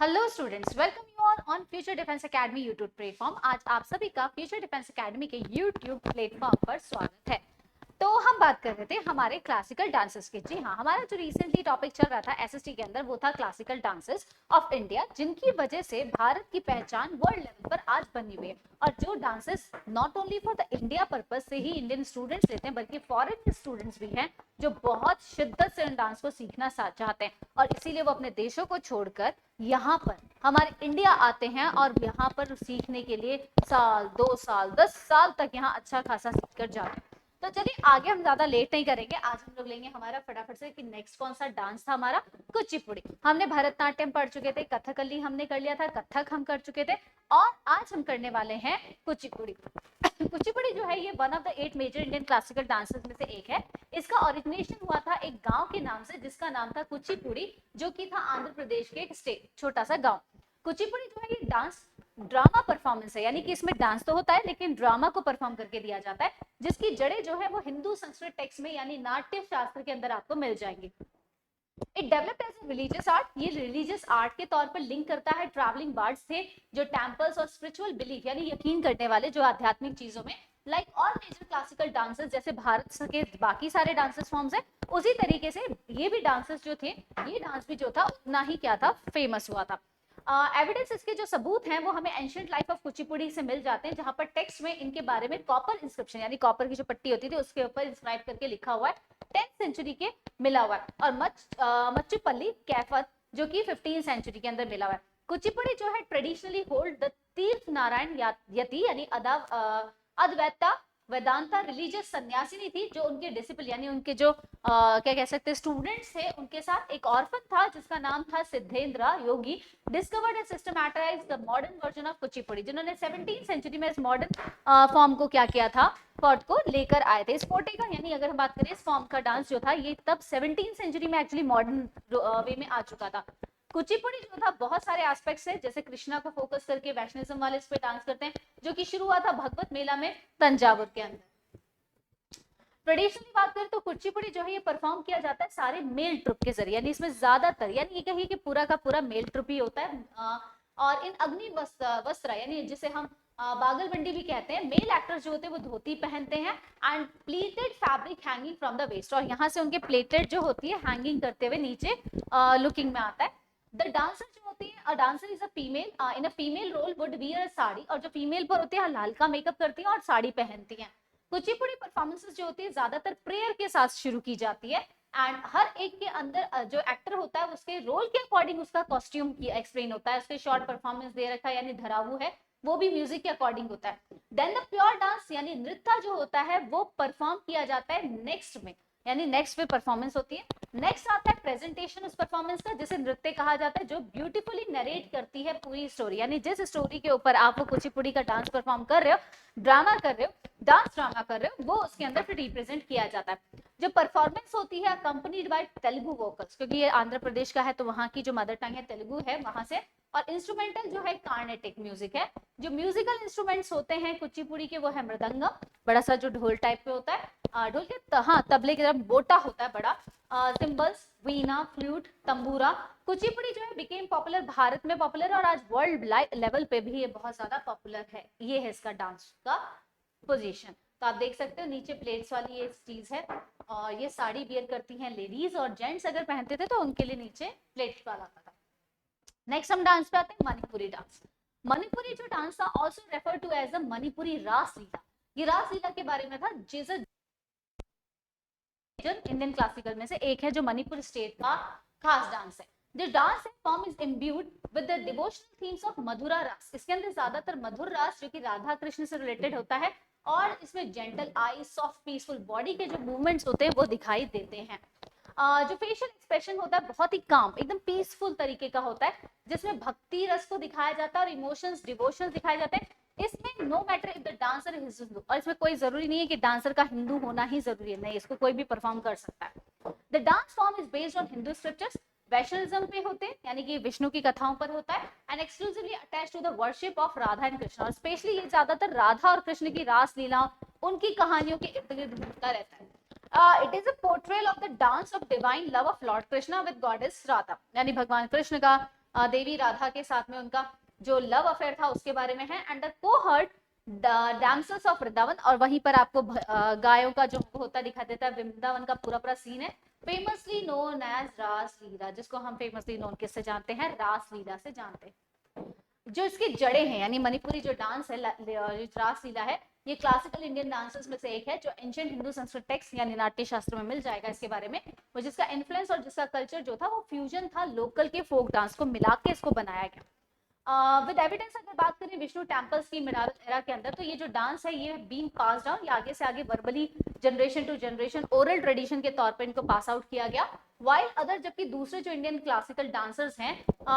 Hello students, welcome you all on future defence academy YouTube platform. आज आप सभी का फ्यूचर डिफेंस एकेडमी के यूट्यूब प्लेटफॉर्म पर स्वागत है। तो हम बात कर रहे थे हमारे क्लासिकल डांसेस की। जी हाँ, हमारा जो रिसेंटली टॉपिक चल रहा था एसएसटी के अंदर वो था क्लासिकल डांसेस ऑफ इंडिया, जिनकी वजह से भारत की पहचान वर्ल्ड लेवल पर आज बनी हुई है। और जो dances not only for the India purpose से ही इंडियन स्टूडेंट्स लेते हैं, बल्कि फॉरेन स्टूडेंट्स भी हैं जो बहुत शिद्दत से इन डांस को सीखना चाहते हैं और इसीलिए वो अपने देशों को छोड़कर यहाँ पर हमारे इंडिया आते हैं और यहाँ पर सीखने के लिए साल 2 साल 10 साल तक यहाँ अच्छा खासा सीख कर जाते हैं। तो चलिए आगे हम ज्यादा लेट नहीं करेंगे, आज हम लोग लेंगे हमारा फटाफट से कि नेक्स्ट कौन सा डांस था हमारा। कुचिपुड़ी। हमने भरतनाट्यम पढ़ चुके थे, कथकली हमने कर लिया था, कथक हम कर चुके थे और आज हम करने वाले हैं कुचिपुड़ी। कुचिपुड़ी जो है ये one of the 8 major Indian classical dances में से एक है। इसका ओरिजिनेशन हुआ था एक गांव के नाम से जिसका नाम था कुचिपुड़ी, जो कि था आंध्र प्रदेश के एक स्टेट छोटा सा गांव। कुचिपुड़ी जो है ये डांस ड्रामा परफॉर्मेंस है, यानी कि इसमें डांस तो होता है लेकिन ड्रामा को परफॉर्म करके दिया जाता है, जिसकी जड़ें जो है वो हिंदू संस्कृत टेक्स्ट में यानी नाट्य शास्त्र के अंदर आपको मिल जाएंगी। It developed as religious art. ये रिलीजियस आर्ट के तौर पर लिंक करता है ट्रैवलिंग बार्ड्स थे जो टेम्पल्स और स्पिरिचुअल बिलीफ यानी यकीन करने वाले जो आध्यात्मिक चीजों में, like all major classical dances जैसे भारत के बाकी सारे डांसेस फॉर्म्स है उसी तरीके से ये भी डांसेस जो थे, ये डांस भी जो था उतना ही क्या था, फेमस हुआ था। एविडेंस इसके जो सबूत हैं वो हमें एंशिएंट लाइफ ऑफ कुचिपुड़ी से मिल जाते हैं, जहां पर टेक्स्ट में इनके बारे में कॉपर इंस्क्रिप्शन यानी कॉपर की जो पट्टी होती थी उसके ऊपर इंस्क्राइब करके लिखा हुआ है, 10th सेंचुरी के मिला हुआ है। और मच्चुपल्ली कैफत जो कि 15th सेंचुरी के अंदर मिला हुआ है। कुचिपुड़ी जो है ट्रेडिशनली होल्ड द तीर्थ नारायण यति यानी अद्वैता वेदांता रिलीजियस सन्यासिनी थी, जो उनके डिसिपल यानी उनके जो क्या कह सकते हैं स्टूडेंट्स थे, उनके साथ एक ऑर्फन था जिसका नाम था Siddhendra Yogi, discovered and systematised the modern version of Kuchipudi, जिन्होंने 17th सेंचुरी में इस मॉडर्न फॉर्म को क्या किया था, फॉर्ट को लेकर आए थे। इस पोटे का यानी अगर हम बात करें इस फॉर्म का डांस जो था ये तब 17th सेंचुरी में एक्चुअली मॉडर्न वे में आ चुका था। कुचिपुड़ी जो था बहुत सारे एस्पेक्ट्स है, जैसे कृष्णा को फोकस करके वैष्णविज्म वाले इस पे डांस करते हैं, जो कि शुरू हुआ था भगवत मेला में तंजावुर के अंदर। ट्रेडिशनली बात करें तो कुचिपुड़ी जो है ये परफॉर्म किया जाता है सारे मेल ट्रुप के जरिए, यानी इसमें ज्यादातर यानी ये कहिए कि पूरा का पूरा मेल ट्रुप ही होता है। और इन अग्नि वस्त्र यानी जिसे हम बागलबंडी भी कहते हैं, मेल एक्टर्स जो होते हैं वो धोती पहनते हैं and pleated fabric hanging from the waist, और यहाँ से उनके प्लेटेड जो होती है हैंगिंग करते हुए नीचे लुकिंग में आता है। द डांसर जो होती है, a dancer is a female in a female role would wear sari, और जो फीमेल पर होती है हल्का मेकअप करती है और साड़ी पहनती है। कुचिपुड़ी परफॉर्मेंसेस जो होती है ज्यादातर प्रेयर के साथ शुरू की जाती है एंड हर एक के अंदर जो एक्टर होता है उसके रोल के अकॉर्डिंग उसका कॉस्ट्यूम की एक्सप्लेन होता है, उसके शॉर्ट परफॉर्मेंस दे रखा है यानी धरावू है वो भी म्यूजिक के अकॉर्डिंग होता है। देन द प्योर डांस यानी नृत्य जो होता है वो परफॉर्म किया जाता है नेक्स्ट में, यानी नेक्स्ट पे परफॉर्मेंस होती है। नेक्स्ट आता है प्रेजेंटेशन उस परफॉर्मेंस का, जिसे नृत्य कहा जाता है, जो ब्यूटीफुली नरेट करती है पूरी स्टोरी, यानी जिस स्टोरी के ऊपर आप वो कुचिपुड़ी का डांस परफॉर्म कर रहे हो, ड्रामा कर रहे हो, डांस ड्रामा कर रहे हो, वो उसके अंदर फिर रिप्रेजेंट किया जाता है। जो परफॉर्मेंस होती है अकंपनीड बाय तेलुगु वोकल्स, क्योंकि ये आंध्र प्रदेश का है तो वहां की जो मदर टंग है तेलुगु है वहां से, और इंस्ट्रूमेंटल जो है कार्नेटिक म्यूजिक है। जो म्यूजिकल इंस्ट्रूमेंट्स होते हैं कुचिपुड़ी के वो है मृदंगम, बड़ा सा जो ढोल टाइप पे होता है, ढोल के हाँ तबले की तरह बोटा होता है बड़ा, सिंबल्स, वीणा, फ्लूट, तंबूरा। कुचिपुड़ी जो है बिकेम पॉपुलर, भारत में पॉपुलर और आज वर्ल्ड लेवल पे भी ये बहुत ज्यादा पॉपुलर है। ये है इसका डांस का पोजीशन, तो आप देख सकते हो नीचे प्लेट्स वाली ये चीज है, और ये साड़ी वियर करती हैं लेडीज, और जेंट्स अगर पहनते थे तो उनके लिए नीचे प्लेट्स वाला आता था। नेक्स्ट हम डांस पे आते हैं मणिपुरी डांस। मणिपुरी जो डांस था also refer to as a Manipuri Ras Lila, ये रास लीला के बारे में था, जिसे इंडियन क्लासिकल में से एक है जो मणिपुर स्टेट का खास डांस है। The dance form is imbued with the devotional themes of मधुरा रास, इसके अंदर ज्यादातर मधुर रास जो कि राधा कृष्ण से रिलेटेड होता है, और इसमें जेंटल आई, सॉफ्ट पीसफुल बॉडी के जो मूवमेंट्स होते हैं वो दिखाई देते हैं। जो फेशियल एक्सप्रेशन होता है बहुत ही काम एकदम पीसफुल तरीके का होता है, जिसमें भक्ति रस को दिखाया जाता है और इमोशंस डिवोशंस दिखाए जाते हैं। इसमें no matter if the dancer is Hindu, और इसमें कोई जरूरी नहीं है कि डांसर का हिंदू होना ही जरूरी है, नहीं, इसको कोई भी परफॉर्म कर सकता है। The dance form is based on Hindu scriptures, Vaishnavism पे होते हैं यानी कि विष्णु की कथाओं पर होता है, and exclusively attached to the worship of Radha and Krishna, और स्पेशली ये ज्यादातर राधा और कृष्ण की रास लीला उनकी कहानियों के इर्द गिर्द घूमता रहता है। It is a portrayal of the dance of divine love of Lord Krishna with goddess Radha, यानी भगवान कृष्ण का देवी राधा के साथ में उनका जो लव अफेयर था उसके बारे में है, and the cowherd damsels of Vrindavan, और वहीं पर आपको गायों का जो होता दिखा देता है, वृंदावन का पूरा पूरा सीन है, फेमसली नोन एज रास लीला, जिसको हम फेमसली नोन किससे जानते हैं, रास लीला से जानते हैं। जो इसकी जड़ें हैं, यानी मणिपुरी जो डांस है, रास लीला है, ये क्लासिकल इंडियन डांसेस में से एक है, जो एंशिएंट हिंदू संस्कृत टेक्स्ट यानी नाट्य शास्त्र में मिल जाएगा इसके बारे में, वो जिसका इन्फ्लुएंस और जिसका कल्चर जो था वो फ्यूजन था, लोकल के फोक डांस को मिला के इसको बनाया गया। विद एविडेंस अगर बात करें विष्णु टेम्पल्स की मिनारत एरा के अंदर, तो ये जो डांस है ये बीइंग पास डाउन, ये आगे से आगे verbally generation to generation oral tradition के तौर पर इनको पास आउट किया गया, वाइल अदर, जबकि दूसरे जो इंडियन क्लासिकल डांसर्स हैं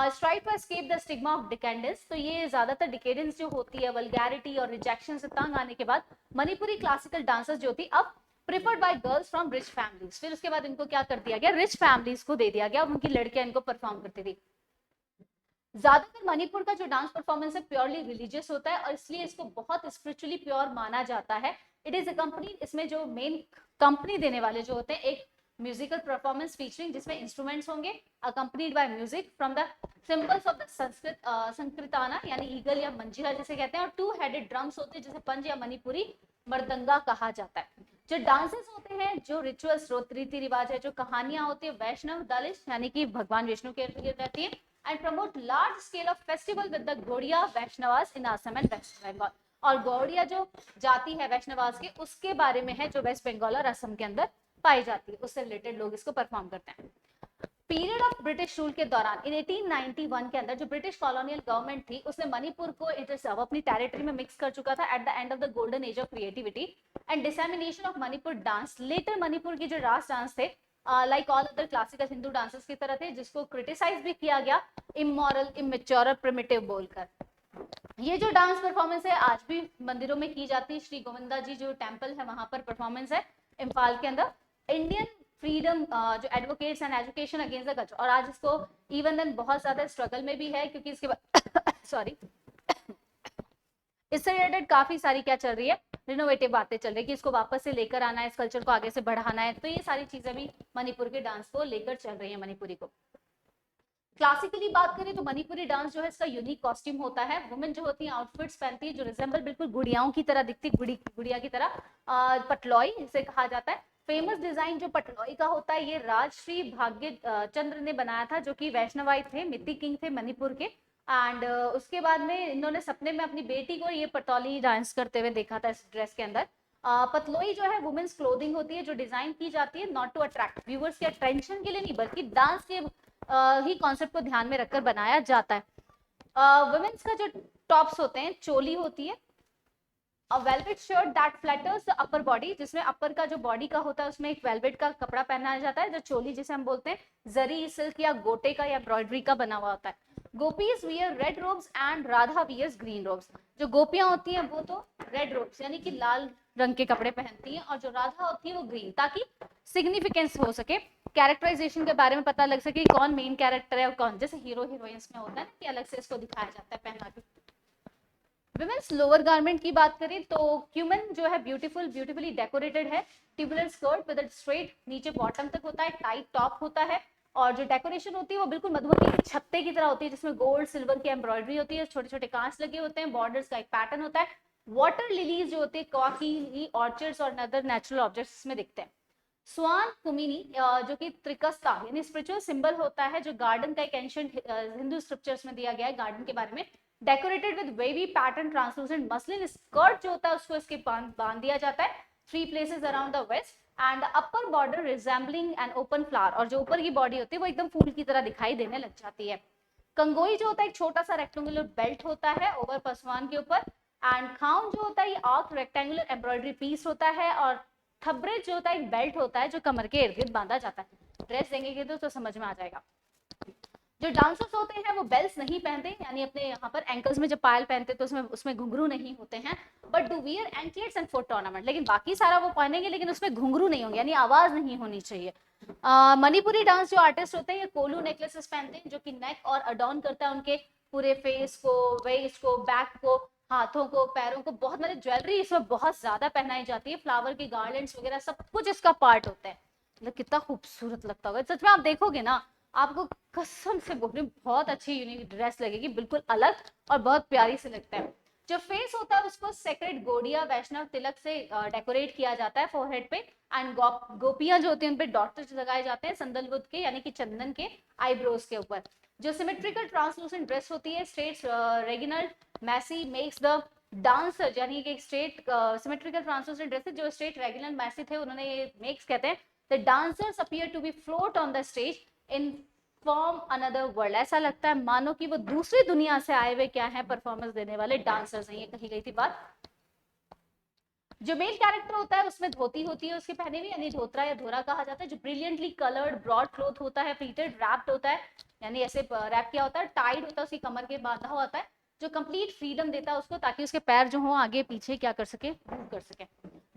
strive to escape the stigma of decadence, तो ये ज्यादातर डिकेडेंस जो होती है, वल्गैरिटी और रिजेक्शन से तंग आने के बाद मणिपुरी क्लासिकल डांसर्स जो थी अब preferred by girls from rich families, फिर उसके बाद इनको क्या कर दिया गया, रिच फैमिलीज को दे दिया गया और उनकी लड़कियां इनको परफॉर्म करती थी। ज्यादातर मणिपुर का जो डांस परफॉर्मेंस है प्योरली रिलीजियस होता है और इसलिए इसको बहुत स्पिरिचुअली प्योर माना जाता है। इट इज अकम्पनीड, इसमें जो मेन कंपनी देने वाले जो होते हैं, एक म्यूजिकल परफॉर्मेंस फीचरिंग जिसमें इंस्ट्रूमेंट्स होंगे accompanied by music from the cymbals of the संस्कृताना यानी ईगल या मंजीरा जिसे कहते हैं, और टू हेडेड ड्रम्स होते हैं जिसे पंज या मणिपुरी मर्दंगा कहा जाता है। जो डांसेस होते हैं, जो रिचुअल्स रीति रिवाज है, जो कहानियां होती है, वैष्णव दलिश यानी कि भगवान विष्णु के इर्द गिर्द रहती है, and promote large scale of festival with the Gaudiya Vaishnavas in Assam and West Bengal। और गौड़िया जो जाति है वैष्णवास के, उसके बारे में है जो वेस्ट बंगाल और असम के अंदर पाई जाती है, उससे रिलेटेड लोग इसको परफॉर्म करते हैं। पीरियड ऑफ ब्रिटिश रूल के दौरान इन 1891 के अंदर जो ब्रिटिश कॉलोनियल गवर्नमेंट थी उसने मणिपुर को अपनी टेरिटरी में मिक्स कर चुका था at the end of the golden age of creativity and dissemination of Manipur dance. Later Manipur की जो रास डांस थे like all other classical Hindu dances की तरह थे, जिसको क्रिटिसाइज भी किया गया इमोरल, इमेच्योर और प्रिमिटिव बोलकर। ये जो डांस परफॉर्मेंस है आज भी मंदिरों में की जाती है। श्री गोविंदा जी जो टेम्पल है वहां पर परफॉर्मेंस है इम्फाल के अंदर। इंडियन फ्रीडम जो advocates and education against the culture, और आज इसको इवन देन बहुत ज्यादा स्ट्रगल में भी है क्योंकि इसके बाद सॉरी इससे रिलेटेड काफी सारी क्या चल रही है, रिनोवेटिव बातें चल रही है कि इसको वापस से लेकर आना है, इस कल्चर को आगे से बढ़ाना है। तो ये सारी चीजें भी मणिपुर के डांस को लेकर चल रही है मणिपुरी को। क्लासिकली बात करें तो मणिपुरी डांस जो है इसका यूनिक कॉस्ट्यूम होता है। वुमेन जो होती है आउटफिट्स पहनती है जो रिजेंबल बिल्कुल गुड़ियाओं की तरह दिखती, गुड़िया की तरह, पटलॉई इसे कहा जाता है। फेमस डिजाइन जो पटलॉई का होता है ये राजश्री भाग्य चंद्र ने बनाया था, जो कि वैष्णवाइट थे, मित्ती किंग थे मणिपुर के। एंड उसके बाद में इन्होंने सपने में अपनी बेटी को ये पटौली डांस करते हुए देखा था इस ड्रेस के अंदर। पतलोई जो है वुमेन्स क्लोथिंग होती है जो डिजाइन की जाती है नॉट टू अट्रैक्ट व्यूअर्स के अटेंशन के लिए नहीं, बल्कि डांस के ही कॉन्सेप्ट को ध्यान में रखकर बनाया जाता है। वुमेन्स का जो टॉप्स होते हैं, चोली होती है, a velvet shirt that flatters the upper body, जिसमें अपर का जो बॉडी का होता है उसमें एक वेलवेट का कपड़ा पहनाया जाता है, जो चोली जिसे हम बोलते हैं जरी सिल्क या गोटे का या एम्ब्रॉयडरी का बना हुआ होता है। Gopis wear red robes and Radha wears green robes. जो गोपियां होती हैं वो तो रेड रोब्स यानी कि लाल रंग के कपड़े पहनती हैं, और जो राधा होती है वो ग्रीन, ताकि सिग्निफिकेंस हो सके, कैरेक्टराइजेशन के बारे में पता लग सके कौन मेन कैरेक्टर है और कौन, जैसे हीरो हीरोइंस में होता है ना कि अलग से इसको दिखाया जाता है पहना के। विमेन्स लोअर गारमेंट की बात करें तो क्यूमन जो है ब्यूटीफुली डेकोरेटेड है। ट्यूबुलर स्कर्ट विद स्ट्रेट नीचे बॉटम तक होता है, टाइट टॉप होता है, और जो डेकोरेशन होती है वो बिल्कुल मधुमक्खी के छत्ते की तरह होती है, जिसमें गोल्ड सिल्वर की एम्ब्रॉयडरी होती है, छोटे छोटे कांच लगे होते हैं, बॉर्डर्स का एक पैटर्न होता है। वाटर लिलीज जो होती है कॉकी ऑर्चर्ड्स और अदर नेचुरल ऑब्जेक्ट्स में दिखते हैं। स्वान कुमिनी जो कि त्रिकस्ता यानी स्पिरिचुअल सिंबल होता है, जो गार्डन का एक एंशिएंट हिंदू स्क्रिप्चर्स में दिया गया है गार्डन के बारे में। Decorated with wavy pattern translucent muslin skirt जो होता है उसको इसके बांध दिया जाता है 3 places around the waist and upper border resembling an open flower, और जो ऊपर की बॉडी होती है वो एकदम फूल की तरह दिखाई देने लग जाती है। कंगोई जो होता है एक छोटा सा रेक्टेंगुलर बेल्ट होता है ओवर पसवान के ऊपर, एंड खाउन जो होता है ये आर्क रेक्टेंगुलर एम्ब्रॉयडरी पीस होता है, और थब्रे जो होता है एक बेल्ट होता है जो कमर के इर्द गिर्द बांधा जाता है। ड्रेस देंगे तो समझ में आ जाएगा। जो डांसर्स होते हैं वो बेल्ट नहीं पहनते, यानी अपने यहाँ पर एंकल्स में जब पायल पहनते तो उसमें घुंघरू नहीं होते हैं, but do wear anklets and foot ornament, लेकिन बाकी सारा वो पहनेंगे लेकिन उसमें घुंघरू नहीं होंगे, यानी आवाज नहीं होनी चाहिए। मणिपुरी डांस जो आर्टिस्ट होते हैं ये कोलू नेकलेसेस पहनते हैं जो कि नेक और अडॉर्न करता है उनके पूरे फेस को, वेस्ट को, बैक को, हाथों को, पैरों को, बहुत मतलब ज्वेलरी इसमें बहुत ज्यादा पहनाई जाती है, फ्लावर के गार्लैंड्स वगैरह सब कुछ इसका पार्ट होता है। मतलब कितना खूबसूरत लगता होगा सच में, आप देखोगे ना आपको कसम से बोल रही हूँ बहुत अच्छी यूनिक ड्रेस लगेगी, बिल्कुल अलग और बहुत प्यारी से लगता है। जो फेस होता है उसको सेक्रेड गोडिया वैष्णव तिलक से डेकोरेट किया जाता है फोरहेड पे। एंड गोपियां जो होती हैं उन पे डॉट्स लगाए जाते हैं संदलवुड के यानी कि चंदन के आईब्रोज के ऊपर। जो सिमेट्रिकल ट्रांसलूसेंट ड्रेस होती है straight regional messy makes the dancer, यानी कि स्ट्रेट सिमेट्रिकल ट्रांसलूसेंट ड्रेस जो स्ट्रेट रेगिनल मैसी थे उन्होंने ये मेक्स कहते हैं। The dancers appear to be float on the stage in form another world, ऐसा लगता है मानो कि वो दूसरी दुनिया से आए हुए क्या है परफॉर्मेंस देने वाले डांसर्स हैं, ये कही गई थी बात। जो मेल कैरेक्टर होता है उसमें धोती होती है उसके पहने हुए, यानी धोतरा या धोरा कहा जाता है, जो ब्रिलियंटली कलर्ड ब्रॉड क्लोथ होता है, प्लीटेड रैप्ड होता है, यानी ऐसे रैप किया होता है, टाइड होता है उसकी कमर के बांधा हुआ होता है, जो कंप्लीट फ्रीडम देता है उसको ताकि उसके पैर जो हो आगे पीछे क्या कर सके, मूव कर सके।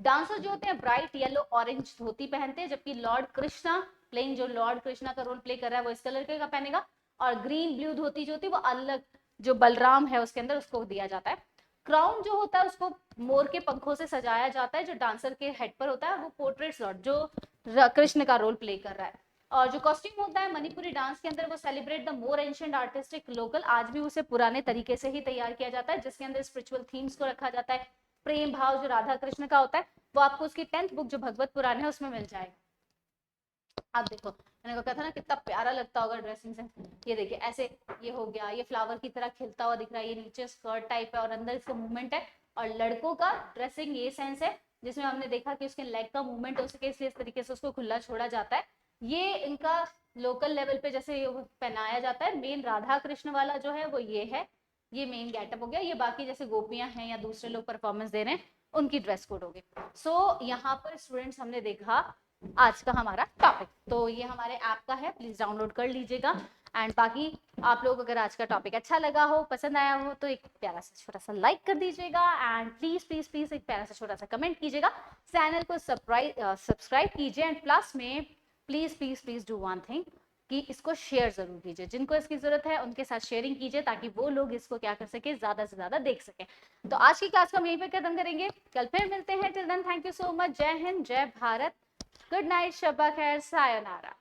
डांसर जो होते हैं ब्राइट येलो ऑरेंज धोती पहनते हैं, जबकि लॉर्ड कृष्णा प्लेइंग जो लॉर्ड कृष्णा का रोल प्ले कर रहा है वो इस कलर का पहनेगा, और ग्रीन ब्लू धोती जो होती है वो अलग जो बलराम है उसके अंदर उसको दिया जाता है। क्राउन जो होता है उसको मोर के पंखों से सजाया जाता है जो डांसर के हेड पर होता है, वो पोर्ट्रेट लॉर्ड जो कृष्ण का रोल प्ले कर रहा है। और जो कॉस्ट्यूम होता है मणिपुरी डांस के अंदर वो celebrate the more ancient artistic local, आज भी उसे पुराने तरीके से ही तैयार किया जाता है जिसके अंदर स्पिरिचुअल थीम्स को रखा जाता है। प्रेम भाव जो राधा कृष्ण का होता है वो आपको उसकी 10th बुक जो भगवत पुराण है उसमें मिल जाएगा। अब देखो मैंने को कहा था ना कितना प्यारा लगता होगा ड्रेसिंग से, ये देखिए ऐसे ये हो गया, ये फ्लावर की तरह खिलता हुआ दिख रहा है, ये नीचे स्कर्ट टाइप है और अंदर इसका मूवमेंट है। और लड़कों का ड्रेसिंग ये सेंस है जिसमें हमने देखा कि उसके लेग का मूवमेंट हो सके इसलिए इस तरीके से उसको खुला छोड़ा जाता है। ये इनका लोकल लेवल पे जैसे पहनाया जाता है। मेन राधा कृष्ण वाला जो है वो ये है, ये मेन गेटअप हो गया। ये बाकी जैसे गोपियां हैं या दूसरे लोग परफॉर्मेंस दे रहे हैं उनकी ड्रेस कोड हो गई। सो यहाँ पर स्टूडेंट्स हमने देखा आज का हमारा टॉपिक, तो ये हमारे ऐप का है, प्लीज डाउनलोड कर लीजिएगा। एंड बाकी आप लोग अगर आज का टॉपिक अच्छा लगा हो, पसंद आया हो, तो एक प्यारा सा छोटा सा लाइक कर दीजिएगा एंड प्लीज प्लीज प्लीज एक प्यारा सा छोटा सा कमेंट कीजिएगा। चैनल को सब्सक्राइब कीजिए एंड प्लस में please please please do one thing कि इसको शेयर जरूर कीजिए, जिनको इसकी जरूरत है उनके साथ शेयरिंग कीजिए ताकि वो लोग इसको क्या कर सके, ज्यादा से ज्यादा देख सके। तो आज की क्लास को हम यहीं पे खत्म करेंगे, कल फिर मिलते हैं। Till then thank you so much, जय हिंद, जय भारत, गुड नाइट, शब्बा खैर, सायोनारा।